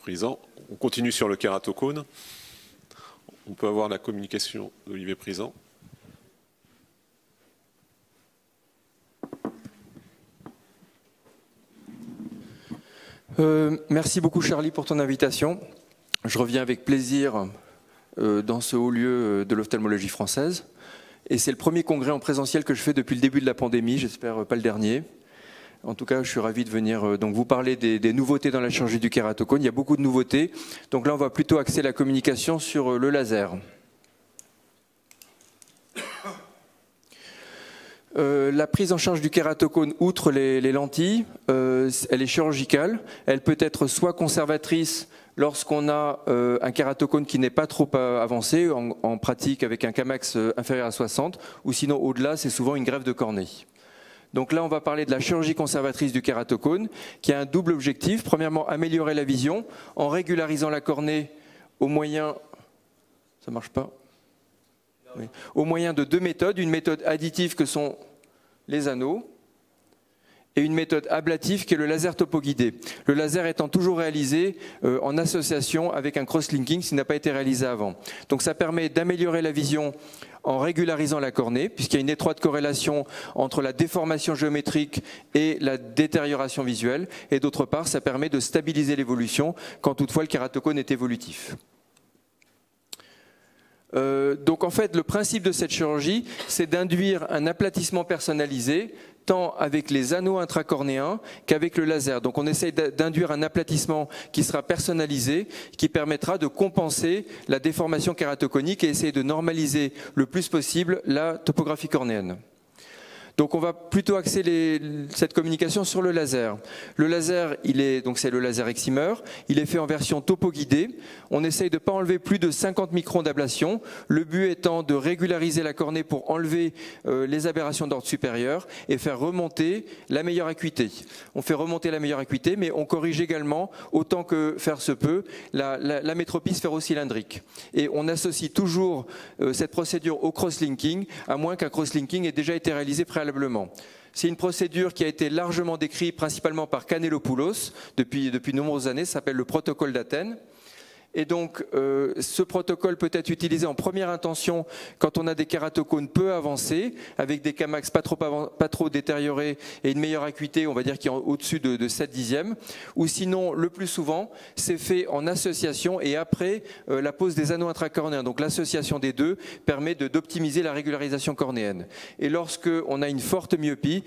Prison. On continue sur le kératocone. On peut avoir la communication d'Olivier Prison. Merci beaucoup Charlie pour ton invitation. Je reviens avec plaisir dans ce haut lieu de l'ophtalmologie française. Et c'est le premier congrès en présentiel que je fais depuis le début de la pandémie, j'espère pas le dernier. En tout cas, je suis ravi de venir donc vous parler des nouveautés dans la chirurgie du kératocone. Il y a beaucoup de nouveautés. Donc là, on va plutôt axer la communication sur le laser. La prise en charge du kératocone, outre les lentilles, elle est chirurgicale. Elle peut être soit conservatrice lorsqu'on a un kératocone qui n'est pas trop avancé, en pratique avec un Kamax inférieur à 60, ou sinon au-delà, c'est souvent une greffe de cornée. Donc là, on va parler de la chirurgie conservatrice du kératocone, qui a un double objectif. Premièrement, améliorer la vision en régularisant la cornée au moyen... Ça marche pas ? Oui. Au moyen de deux méthodes, une méthode additive que sont les anneaux et une méthode ablative qui est le laser topoguidé. Le laser étant toujours réalisé en association avec un cross-linking, ce qui n'a pas été réalisé avant. Donc ça permet d'améliorer la vision en régularisant la cornée, puisqu'il y a une étroite corrélation entre la déformation géométrique et la détérioration visuelle, et d'autre part, ça permet de stabiliser l'évolution quand toutefois le kératocone est évolutif. Donc en fait, le principe de cette chirurgie, c'est d'induire un aplatissement personnalisé, tant avec les anneaux intracornéens qu'avec le laser. Donc on essaye d'induire un aplatissement qui sera personnalisé, qui permettra de compenser la déformation kératoconique et essayer de normaliser le plus possible la topographie cornéenne. Donc on va plutôt axer cette communication sur le laser. Le laser, c'est le laser excimer, il est fait en version topo-guidée. On essaye de ne pas enlever plus de 50 microns d'ablation, le but étant de régulariser la cornée pour enlever les aberrations d'ordre supérieur et faire remonter la meilleure acuité. On fait remonter la meilleure acuité, mais on corrige également, autant que faire se peut, la métropie sphéro-cylindrique. Et on associe toujours cette procédure au cross-linking, à moins qu'un cross-linking ait déjà été réalisé préalablement. C'est une procédure qui a été largement décrite principalement par Kanellopoulos depuis de nombreuses années, ça s'appelle le protocole d'Athènes. Et donc, ce protocole peut être utilisé en première intention quand on a des kératocones peu avancés, avec des Kamax pas trop détériorés et une meilleure acuité, on va dire qui est au-dessus de 7 dixièmes. Ou sinon, le plus souvent, c'est fait en association et après la pose des anneaux intracornéens. Donc l'association des deux permet d'optimiser la régularisation cornéenne. Et lorsque on a une forte myopie,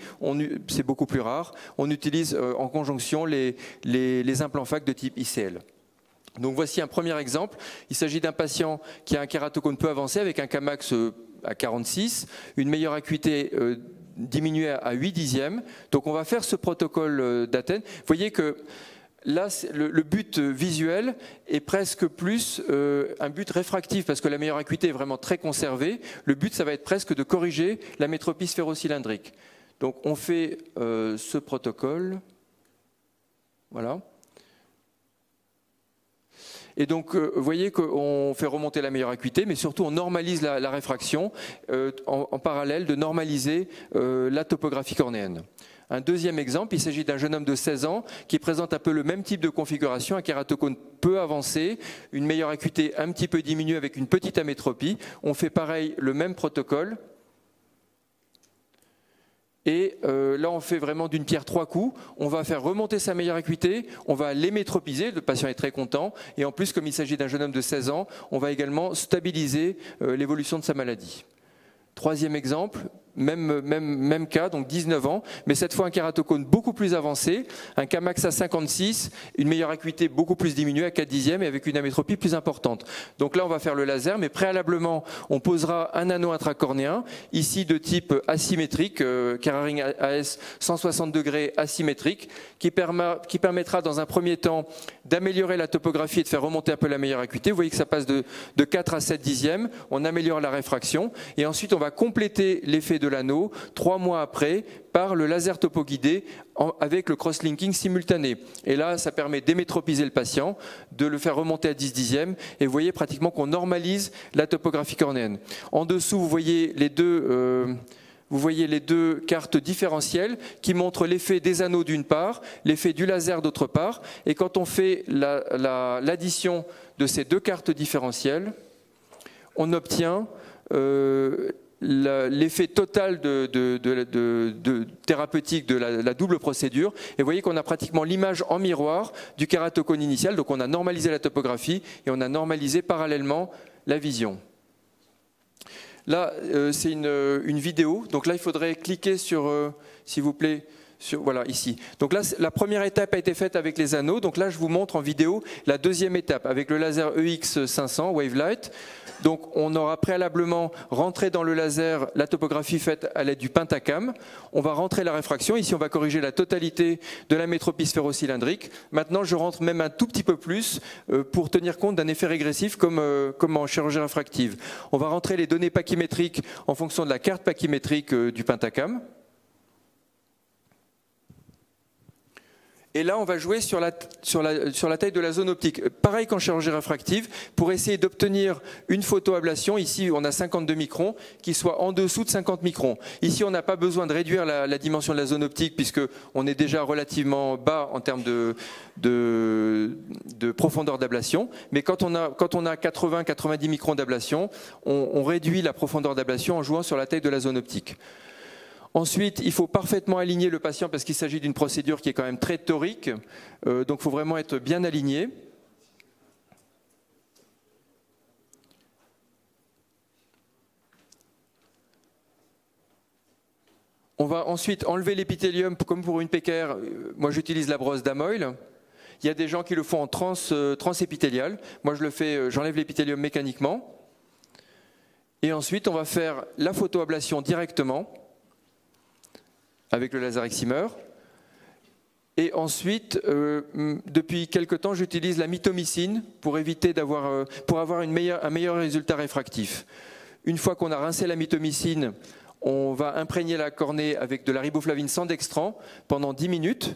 c'est beaucoup plus rare, on utilise en conjonction les implants FAC de type ICL. Donc voici un premier exemple. Il s'agit d'un patient qui a un kératocone peu avancé avec un Kamax à 46, une meilleure acuité diminuée à 8 dixièmes. Donc on va faire ce protocole d'Athènes. Vous voyez que là, le but visuel est presque plus un but réfractif parce que la meilleure acuité est vraiment très conservée. Le but, ça va être presque de corriger la métropie sphéro-cylindrique. Donc on fait ce protocole. Voilà. Et donc, vous voyez qu'on fait remonter la meilleure acuité, mais surtout on normalise la réfraction en parallèle de normaliser la topographie cornéenne. Un deuxième exemple, il s'agit d'un jeune homme de 16 ans qui présente un peu le même type de configuration, un kératocone peu avancé, une meilleure acuité un petit peu diminuée avec une petite amétropie. On fait pareil, le même protocole. Et là, on fait vraiment d'une pierre trois coups. On va faire remonter sa meilleure acuité, on va l'émétropiser, le patient est très content. Et en plus, comme il s'agit d'un jeune homme de 16 ans, on va également stabiliser l'évolution de sa maladie. Troisième exemple, même cas, donc 19 ans, mais cette fois un kératocone beaucoup plus avancé, un Kamax à 56, une meilleure acuité beaucoup plus diminuée à 4 dixièmes et avec une amétropie plus importante. Donc là, on va faire le laser, mais préalablement, on posera un anneau intracornéen, ici de type asymétrique, Keraring AS 160 degrés asymétrique, qui permettra dans un premier temps d'améliorer la topographie et de faire remonter un peu la meilleure acuité. Vous voyez que ça passe de 4 à 7 dixièmes, on améliore la réfraction, et ensuite on va compléter l'effet de l'anneau 3 mois après par le laser topoguidé avec le cross-linking simultané. Et là, ça permet d'émétropiser le patient, de le faire remonter à 10 dixièmes, et vous voyez pratiquement qu'on normalise la topographie cornéenne. En dessous, vous voyez les deux vous voyez les deux cartes différentielles qui montrent l'effet des anneaux d'une part, l'effet du laser d'autre part. Et quand on fait l'addition de ces deux cartes différentielles, on obtient l'effet total thérapeutique de la double procédure. Et vous voyez qu'on a pratiquement l'image en miroir du kératocone initial. Donc on a normalisé la topographie et on a normalisé parallèlement la vision. Là, c'est une vidéo. Donc là, il faudrait cliquer sur, s'il vous plaît, voilà, ici. Donc là, la première étape a été faite avec les anneaux. Donc là, je vous montre en vidéo la deuxième étape avec le laser EX500 Wavelight. Donc on aura préalablement rentré dans le laser la topographie faite à l'aide du pentacam. On va rentrer la réfraction. Ici, on va corriger la totalité de la métropie sphérocylindrique. Maintenant, je rentre même un tout petit peu plus pour tenir compte d'un effet régressif comme en chirurgie réfractive. On va rentrer les données pachymétriques en fonction de la carte pachymétrique du pentacam. Et là, on va jouer sur la taille de la zone optique. Pareil qu'en chirurgie réfractive, pour essayer d'obtenir une photoablation, ici on a 52 microns, qui soit en dessous de 50 microns. Ici, on n'a pas besoin de réduire la dimension de la zone optique, puisqu'on est déjà relativement bas en termes de profondeur d'ablation. Mais quand on a 80-90 microns d'ablation, on réduit la profondeur d'ablation en jouant sur la taille de la zone optique. Ensuite, il faut parfaitement aligner le patient parce qu'il s'agit d'une procédure qui est quand même très torique, donc il faut vraiment être bien aligné. On va ensuite enlever l'épithélium comme pour une PKR. Moi, j'utilise la brosse d'Amoyle. Il y a des gens qui le font en transépithélial. Moi, je le fais, j'enlève l'épithélium mécaniquement. Et ensuite, on va faire la photoablation directement avec le laser excimer. Et ensuite, depuis quelque temps, j'utilise la mitomycine pour avoir un meilleur résultat réfractif. Une fois qu'on a rincé la mitomycine, on va imprégner la cornée avec de la riboflavine sans dextran pendant 10 minutes.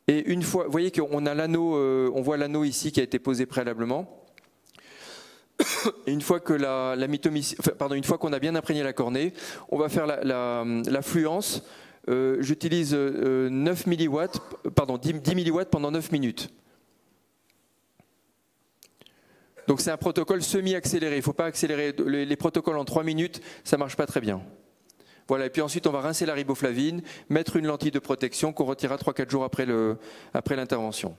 Et une fois, vous voyez qu'on a l'anneau, on voit l'anneau ici qui a été posé préalablement. Et une fois que une fois qu'on a bien imprégné la cornée, on va faire la fluence. J'utilise 10 milliwatts pendant 9 minutes. Donc c'est un protocole semi-accéléré. Il ne faut pas accélérer. Les protocoles en 3 minutes, ça ne marche pas très bien. Voilà, et puis ensuite on va rincer la riboflavine, mettre une lentille de protection qu'on retirera 3-4 jours après l'intervention.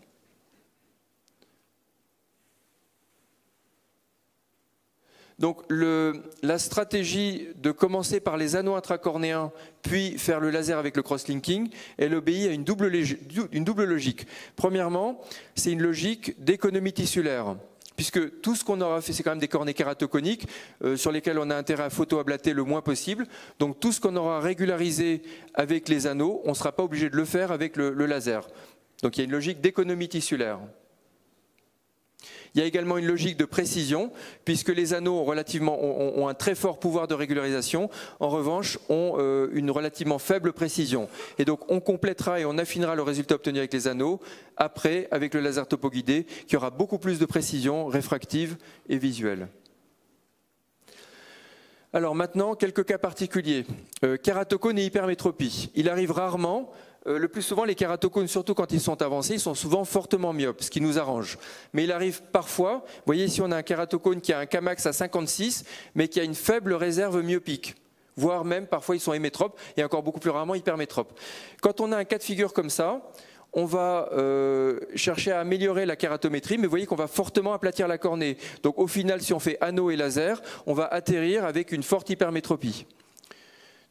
Donc la stratégie de commencer par les anneaux intracornéens puis faire le laser avec le cross-linking, elle obéit à une double logique. Premièrement, c'est une logique d'économie tissulaire, puisque tout ce qu'on aura fait, c'est quand même des cornées kératoconiques sur lesquelles on a intérêt à photoablater le moins possible. Donc tout ce qu'on aura régularisé avec les anneaux, on ne sera pas obligé de le faire avec le laser. Donc il y a une logique d'économie tissulaire. Il y a également une logique de précision, puisque les anneaux ont un très fort pouvoir de régularisation, en revanche ont une relativement faible précision. Et donc on complétera et on affinera le résultat obtenu avec les anneaux, après avec le laser topoguidé, qui aura beaucoup plus de précision réfractive et visuelle. Alors maintenant, quelques cas particuliers. Kératocone et hypermétropie. Il arrive rarement. Le plus souvent, les kératocones, surtout quand ils sont avancés, ils sont souvent fortement myopes, ce qui nous arrange. Mais il arrive parfois, vous voyez ici on a un kératocone qui a un Kmax à 56, mais qui a une faible réserve myopique. Voire même, parfois ils sont hémétropes, et encore beaucoup plus rarement hypermétropes. Quand on a un cas de figure comme ça, on va chercher à améliorer la kératométrie, mais vous voyez qu'on va fortement aplatir la cornée. Donc au final, si on fait anneau et laser, on va atterrir avec une forte hypermétropie.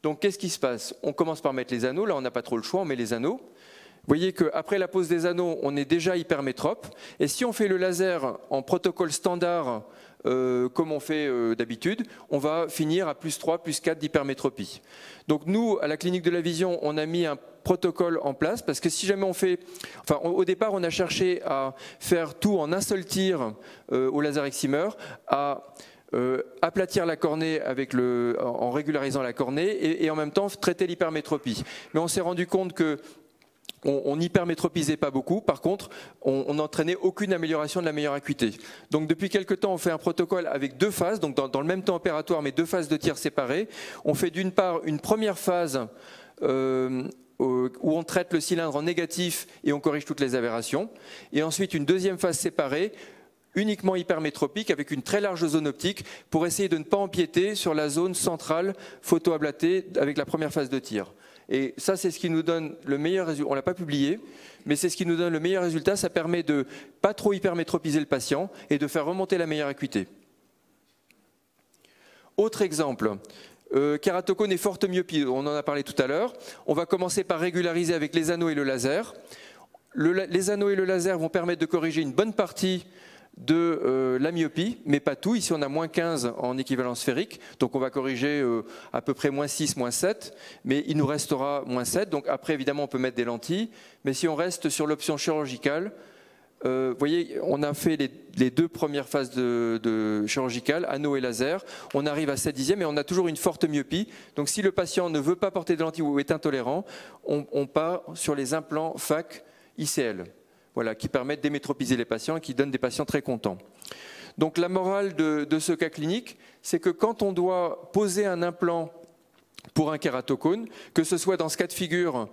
Donc qu'est-ce qui se passe? On commence par mettre les anneaux, là on n'a pas trop le choix, on met les anneaux. Vous voyez qu'après la pose des anneaux, on est déjà hypermétrope. Et si on fait le laser en protocole standard, comme on fait d'habitude, on va finir à plus 3, plus 4 d'hypermétropie. Donc nous, à la clinique de la vision, on a mis un protocole en place, parce que si jamais on fait... Enfin, au départ, on a cherché à faire tout en un seul tir au laser excimer, à aplatir la cornée en régularisant la cornée et en même temps traiter l'hypermétropie. Mais on s'est rendu compte que on hypermétropisait pas beaucoup, par contre, on n'entraînait aucune amélioration de la meilleure acuité. Donc depuis quelque temps, on fait un protocole avec 2 phases, donc dans le même temps opératoire, mais 2 phases de tir séparées. On fait d'une part une première phase où on traite le cylindre en négatif et on corrige toutes les aberrations, et ensuite une deuxième phase séparée, uniquement hypermétropique, avec une très large zone optique, pour essayer de ne pas empiéter sur la zone centrale photoablatée avec la première phase de tir. Et ça, c'est ce qui nous donne le meilleur résultat. On ne l'a pas publié, mais c'est ce qui nous donne le meilleur résultat. Ça permet de ne pas trop hypermétropiser le patient et de faire remonter la meilleure acuité. Autre exemple, kératocone et forte myopie, on en a parlé tout à l'heure. On va commencer par régulariser avec les anneaux et le laser. Les anneaux et le laser vont permettre de corriger une bonne partie de la myopie, mais pas tout. Ici, on a moins 15 en équivalence sphérique, donc on va corriger à peu près moins 6, moins 7, mais il nous restera moins 7. Donc après, évidemment, on peut mettre des lentilles, mais si on reste sur l'option chirurgicale, vous voyez, on a fait les 2 premières phases de chirurgicale, anneau et laser, on arrive à 7 dixièmes et on a toujours une forte myopie. Donc si le patient ne veut pas porter de lentilles ou est intolérant, on part sur les implants FAC ICL. Voilà, qui permettent d'émétropiser les patients et qui donnent des patients très contents. Donc la morale de ce cas clinique, c'est que quand on doit poser un implant pour un kératocone, que ce soit dans ce cas de figure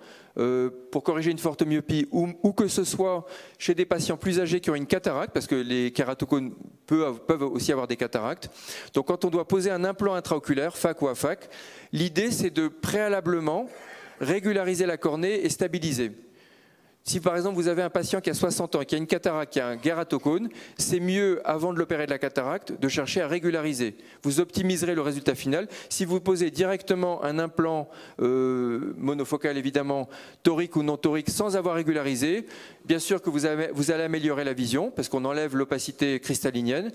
pour corriger une forte myopie ou que ce soit chez des patients plus âgés qui ont une cataracte, parce que les kératocones peuvent aussi avoir des cataractes. Donc quand on doit poser un implant intraoculaire, FAC ou AFAC, l'idée c'est de préalablement régulariser la cornée et stabiliser. Si par exemple vous avez un patient qui a 60 ans et qui a une cataracte, qui a un kératocone, c'est mieux, avant de l'opérer de la cataracte, de chercher à régulariser. Vous optimiserez le résultat final. Si vous posez directement un implant monofocal, évidemment, torique ou non torique, sans avoir régularisé, bien sûr que vous allez améliorer la vision, parce qu'on enlève l'opacité cristallinienne,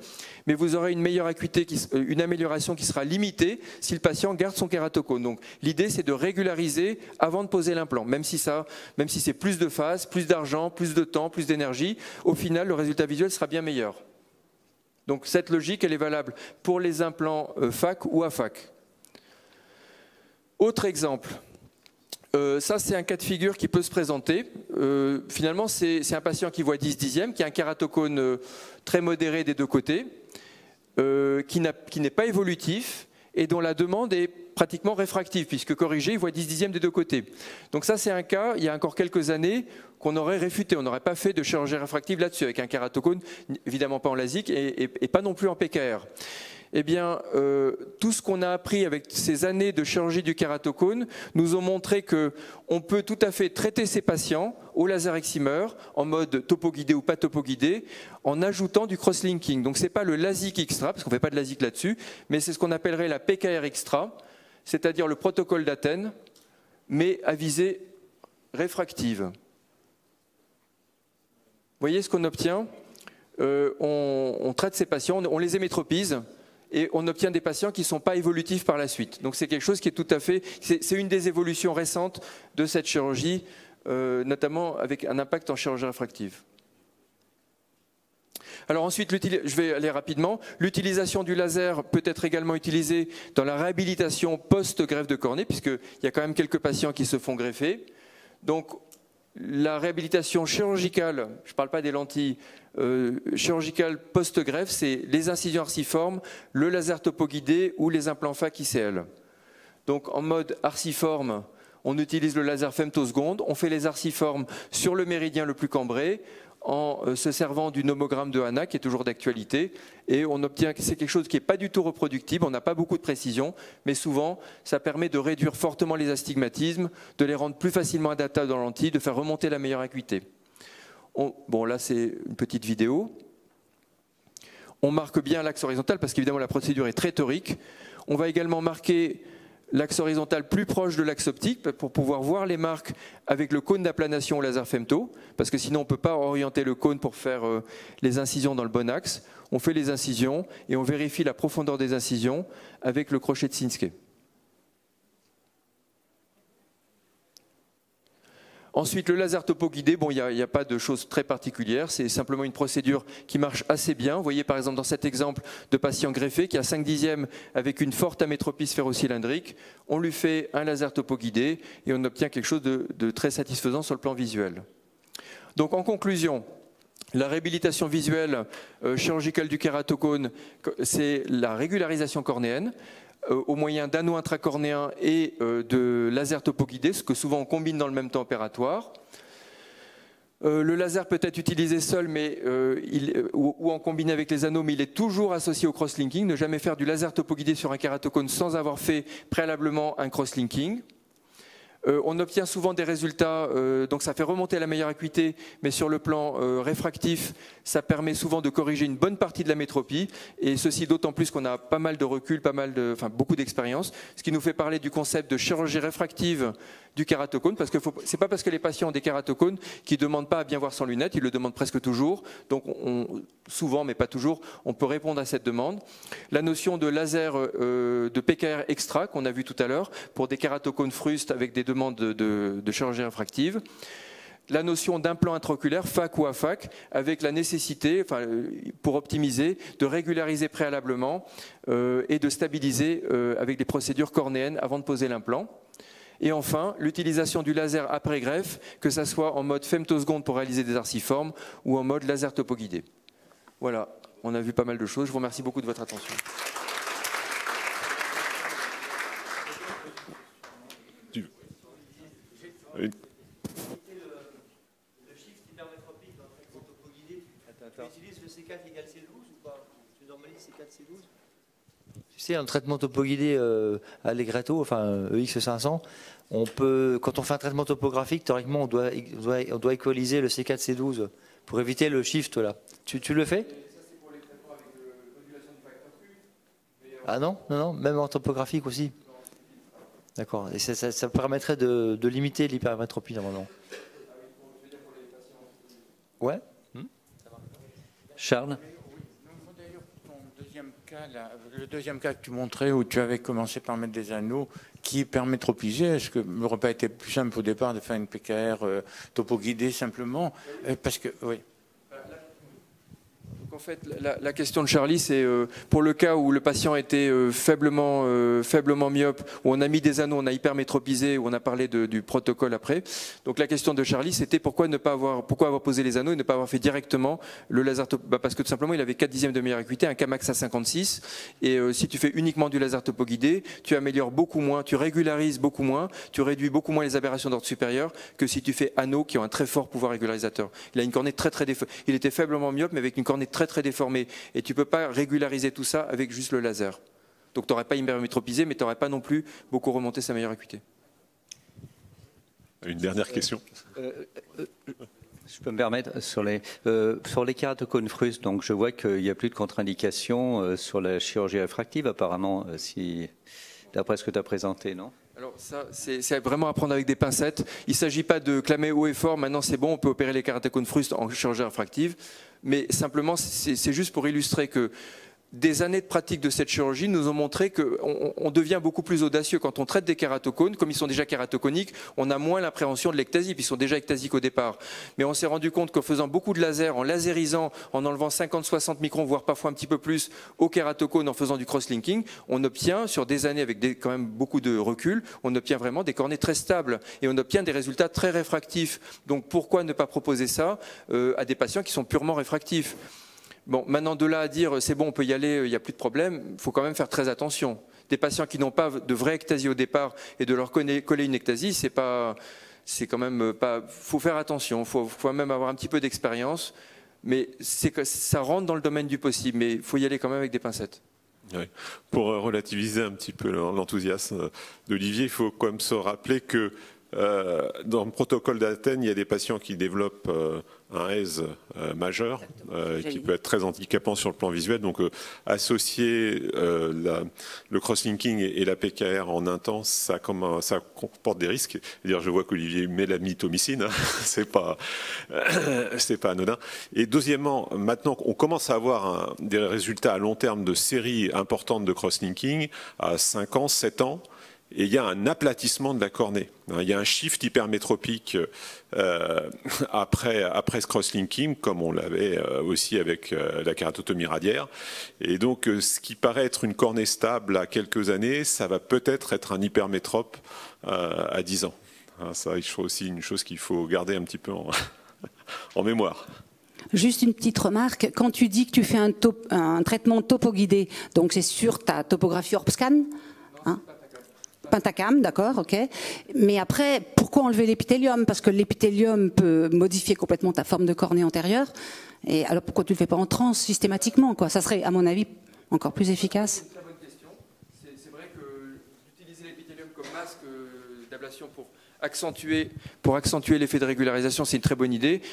mais vous aurez une meilleure acuité, une amélioration qui sera limitée si le patient garde son kératocone. Donc l'idée, c'est de régulariser avant de poser l'implant, même si c'est plus de phases, plus d'argent, plus de temps, plus d'énergie, au final, le résultat visuel sera bien meilleur. Donc cette logique, elle est valable pour les implants FAC ou AFAC. Autre exemple, ça c'est un cas de figure qui peut se présenter. Finalement, c'est un patient qui voit 10 dixièmes, qui a un kératocone très modéré des 2 côtés, qui n'est pas évolutif et dont la demande est pratiquement réfractive, puisque corrigé, il voit 10 dixièmes des 2 côtés. Donc ça, c'est un cas, il y a encore quelques années, qu'on aurait réfuté. On n'aurait pas fait de chirurgie réfractive là-dessus, avec un kératocone, évidemment pas en LASIK, et pas non plus en PKR. Eh bien, tout ce qu'on a appris avec ces années de chirurgie du kératocone nous ont montré qu'on peut tout à fait traiter ces patients au laser excimer, en mode topo-guidé ou pas topo-guidé, en ajoutant du cross-linking. Donc ce n'est pas le LASIK extra, parce qu'on ne fait pas de LASIK là-dessus, mais c'est ce qu'on appellerait la PKR extra, c'est-à-dire le protocole d'Athènes, mais à visée réfractive. Vous voyez ce qu'on obtient? On traite ces patients, on les émétropise, et on obtient des patients qui ne sont pas évolutifs par la suite. Donc c'est quelque chose qui est tout à fait... C'est une des évolutions récentes de cette chirurgie, notamment avec un impact en chirurgie réfractive. Alors ensuite, je vais aller rapidement. L'utilisation du laser peut être également utilisée dans la réhabilitation post-greffe de cornée, puisqu'il y a quand même quelques patients qui se font greffer. Donc la réhabilitation chirurgicale, je ne parle pas des lentilles, chirurgicale post-greffe, c'est les incisions arciformes, le laser topo-guidé ou les implants FAC ICL. Donc en mode arciforme, on utilise le laser femtoseconde, on fait les arciformes sur le méridien le plus cambré, en se servant du nomogramme de Hanna qui est toujours d'actualité, et on obtient, c'est quelque chose qui n'est pas du tout reproductible, on n'a pas beaucoup de précision, mais souvent ça permet de réduire fortement les astigmatismes, de les rendre plus facilement adaptables dans la lentille, de faire remonter la meilleure acuité. Bon, là c'est une petite vidéo. On marque bien l'axe horizontal parce qu'évidemment la procédure est très torique. On va également marquer l'axe horizontal plus proche de l'axe optique pour pouvoir voir les marques avec le cône d'aplanation au laser femto, parce que sinon on ne peut pas orienter le cône pour faire les incisions dans le bon axe. On fait les incisions et on vérifie la profondeur des incisions avec le crochet de Sinskey. Ensuite, le laser topo guidé, bon, il n'y a pas de choses très particulières, c'est simplement une procédure qui marche assez bien. Vous voyez par exemple dans cet exemple de patient greffé qui a 5/10 avec une forte amétropie sphéro-cylindrique, on lui fait un laser topo guidé et on obtient quelque chose de très satisfaisant sur le plan visuel. Donc en conclusion, la réhabilitation visuelle chirurgicale du kératocone, c'est la régularisation cornéenne au moyen d'anneaux intracornéens et de laser topoguidés, ce que souvent on combine dans le même temps opératoire. Le laser peut être utilisé seul ou en combiné avec les anneaux, mais il est toujours associé au crosslinking. Ne jamais faire du laser topoguidé sur un kératocone sans avoir fait préalablement un crosslinking. On obtient souvent des résultats, donc ça fait remonter la meilleure acuité, mais sur le plan réfractif, ça permet souvent de corriger une bonne partie de la métropie, et ceci d'autant plus qu'on a pas mal de recul, beaucoup d'expérience, ce qui nous fait parler du concept de chirurgie réfractive du kératocone, parce que c'est pas parce que les patients ont des kératocones qu'ils ne demandent pas à bien voir sans lunettes, ils le demandent presque toujours, donc souvent, mais pas toujours, on peut répondre à cette demande. La notion de laser de PKR extra qu'on a vu tout à l'heure, pour des kératocones frustes avec des demandes de chirurgie réfractive. La notion d'implant intraoculaire, FAC ou AFAC, avec la nécessité, pour optimiser, de régulariser préalablement et de stabiliser avec des procédures cornéennes avant de poser l'implant. Et enfin, l'utilisation du laser après greffe, que ce soit en mode femtoseconde pour réaliser des arciformes ou en mode laser topoguidé. Voilà, on a vu pas mal de choses. Je vous remercie beaucoup de votre attention. Le shift hypermétropique dans le traitement topoguidé, tu utilises le C4 égale C12 ou pas? Tu normalises C4, C12? Tu sais, un traitement topoguidé Allegretto, enfin EX500, on peut, quand on fait un traitement topographique, théoriquement, on doit équaliser le C4, C12 pour éviter le shift là. Tu le fais? Ah non, même en topographique aussi. D'accord. Et ça permettrait de limiter l'hypermétropie normalement. Ouais. Charles? D'ailleurs, le deuxième cas que tu montrais où tu avais commencé par mettre des anneaux qui hypermétropisaient, est-ce que n'aurait pas été plus simple au départ de faire une PKR topo-guidée simplement? Parce que, oui. En fait, la question de Charlie, c'est pour le cas où le patient était faiblement myope, où on a mis des anneaux, on a hypermétropisé, où on a parlé du protocole après. Donc la question de Charlie, c'était pourquoi avoir posé les anneaux et ne pas avoir fait directement le laser parce que tout simplement, il avait 4/10 de meilleure acuité, un Kmax à 56. Et si tu fais uniquement du laser topo-guidé, tu améliores beaucoup moins, tu régularises beaucoup moins, tu réduis beaucoup moins les aberrations d'ordre supérieur que si tu fais anneaux qui ont un très fort pouvoir régularisateur. Il a une cornée très déformée. Il était faiblement myope, mais avec une cornée très déformée. Et tu ne peux pas régulariser tout ça avec juste le laser. Donc tu n'aurais pas hypermétropisé, mais tu n'aurais pas non plus beaucoup remonté sa meilleure acuité. Une dernière question. Je peux me permettre, sur les kératocones frustes, donc je vois qu'il n'y a plus de contre-indication sur la chirurgie réfractive, apparemment, d'après ce que tu as présenté, non? Alors ça, c'est vraiment à prendre avec des pincettes. Il ne s'agit pas de clamer haut et fort, maintenant c'est bon, on peut opérer les kératocones frustes en chirurgie réfractive, mais simplement c'est juste pour illustrer que des années de pratique de cette chirurgie nous ont montré qu'on devient beaucoup plus audacieux quand on traite des kératocones. Comme ils sont déjà kératoconiques, on a moins l'appréhension de l'ectasie, puis ils sont déjà ectasiques au départ. Mais on s'est rendu compte qu'en faisant beaucoup de laser, en lasérisant, en enlevant 50-60 microns, voire parfois un petit peu plus, au kératocone, en faisant du crosslinking, on obtient, sur des années avec quand même beaucoup de recul, on obtient vraiment des cornées très stables et on obtient des résultats très réfractifs. Donc pourquoi ne pas proposer ça à des patients qui sont purement réfractifs? Bon, maintenant de là à dire c'est bon, on peut y aller, il n'y a plus de problème, il faut quand même faire très attention. Des patients qui n'ont pas de vraie ectasie au départ et de leur coller une ectasie, c'est quand même pas. Faut faire attention, faut même avoir un petit peu d'expérience, mais ça rentre dans le domaine du possible, mais il faut y aller quand même avec des pincettes. Oui. Pour relativiser un petit peu l'enthousiasme d'Olivier, il faut quand même se rappeler que dans le protocole d'Athènes, il y a des patients qui développent un EZ majeur qui peut être très handicapant sur le plan visuel. Donc associer le crosslinking et la PKR en un temps, ça comporte des risques. C'est-à-dire, je vois qu'Olivier met la mitomycine, hein. c'est pas anodin. Et deuxièmement, maintenant on commence à avoir des résultats à long terme de séries importantes de crosslinking à 5 ans, 7 ans. et il y a un aplatissement de la cornée. Il y a un shift hypermétropique après ce crosslinking, comme on l'avait aussi avec la kératotomie radiaire. Et donc, ce qui paraît être une cornée stable à quelques années, ça va peut-être être un hypermétrope à 10 ans. Ça, je trouve aussi une chose qu'il faut garder un petit peu en mémoire. Juste une petite remarque, quand tu dis que tu fais un traitement topo-guidé, donc c'est sur ta topographie Orbscan, hein? Pentacam, d'accord, ok. Mais après, pourquoi enlever l'épithélium? Parce que l'épithélium peut modifier complètement ta forme de cornée antérieure. Et alors pourquoi tu le fais pas en trans systématiquement, quoi? Ça serait, à mon avis, encore plus efficace. C'est une très bonne question. C'est vrai que d'utiliser l'épithélium comme masque d'ablation pour accentuer l'effet de régularisation, c'est une très bonne idée.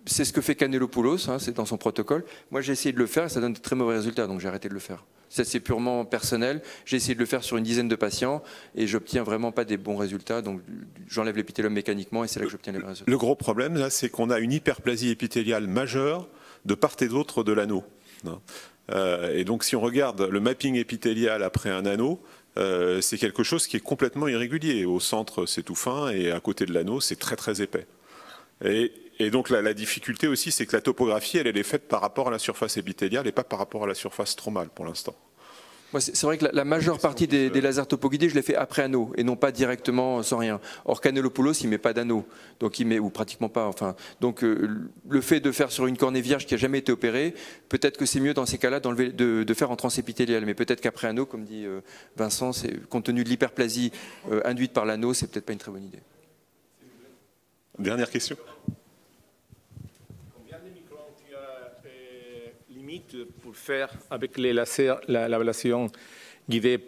C'est ce que fait Canellopoulos, hein, c'est dans son protocole. Moi, j'ai essayé de le faire et ça donne de très mauvais résultats, donc j'ai arrêté de le faire. Ça, c'est purement personnel. J'ai essayé de le faire sur une dizaine de patients et j'obtiens vraiment pas des bons résultats. Donc, j'enlève l'épithélium mécaniquement et c'est là que j'obtiens les bons résultats. Le gros problème, là, c'est qu'on a une hyperplasie épithéliale majeure de part et d'autre de l'anneau. Et donc, si on regarde le mapping épithélial après un anneau, c'est quelque chose qui est complètement irrégulier. Au centre, c'est tout fin et à côté de l'anneau, c'est très, très épais. Et donc la difficulté aussi, c'est que la topographie, elle est faite par rapport à la surface épithéliale et pas par rapport à la surface stromale pour l'instant. C'est vrai que la majeure partie des lasers topoguidés, je les fais après anneau et non pas directement sans rien. Or, Canellopoulos, il ne met pas d'anneau, donc il met, ou pratiquement pas. Enfin, donc le fait de faire sur une cornée vierge qui n'a jamais été opérée, peut-être que c'est mieux dans ces cas-là de faire en transépithélial. Mais peut-être qu'après anneau, comme dit Vincent, compte tenu de l'hyperplasie induite par l'anneau, c'est peut-être pas une très bonne idée. Dernière question. Pour faire avec les lasers l'ablation guidée,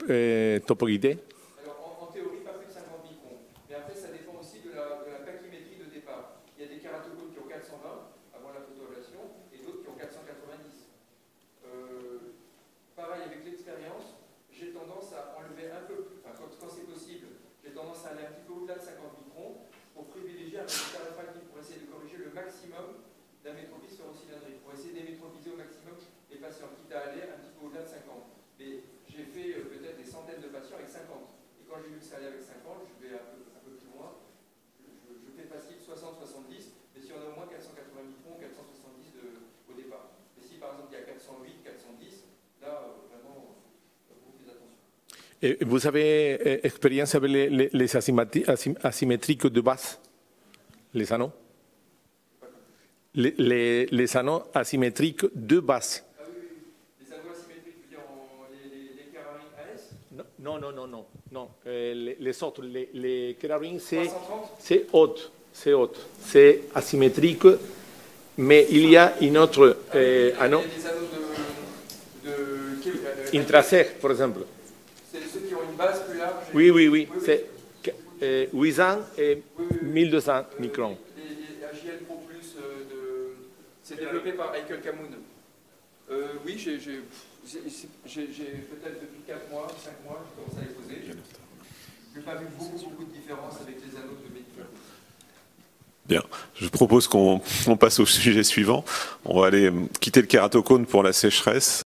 topo-guidée? Alors, en théorie, pas plus de 50 microns. Mais après, ça dépend aussi de la pachymétrie de départ. Il y a des kératocones qui ont 420 avant la photoablation et d'autres qui ont 490. Pareil, avec l'expérience, j'ai tendance à enlever un peu plus, enfin, quand c'est possible, j'ai tendance à aller un petit peu au-delà de 50 microns pour privilégier un résultat réfractif, pour essayer de corriger le maximum d'amétropie sphéro-cylindrique, pour essayer d'émétropiser au maximum les patients, quitte à aller un petit peu au-delà de 50. Mais j'ai fait peut-être des centaines de patients avec 50. Et quand j'ai vu que ça allait avec 50, je vais un peu plus loin. Je fais facile 60-70, mais si on a au moins 480 microns, 470 au départ. Et si par exemple il y a 408, 410, là vraiment beaucoup plus attention. Et vous avez expérience avec les asymétriques de base, les anneaux? Les anneaux asymétriques de base. Ah oui, oui. Les anneaux asymétriques, tu veux dire les Kerarin AS? Non. Les autres, les Kerarin, c'est 330? haute. C'est asymétrique, mais il y a une autre anneau. Il y a des anneaux Intrasec, par exemple. C'est ceux qui ont une base plus large. Oui. C'est 800 et 1200 microns. C'est développé par Michael Camoun. Oui, j'ai peut-être depuis 4 mois, 5 mois, je commence à les poser. Je n'ai pas vu beaucoup de différence avec les anneaux de médicaments. Bien, je propose qu'on passe au sujet suivant. On va aller quitter le kératocone pour la sécheresse.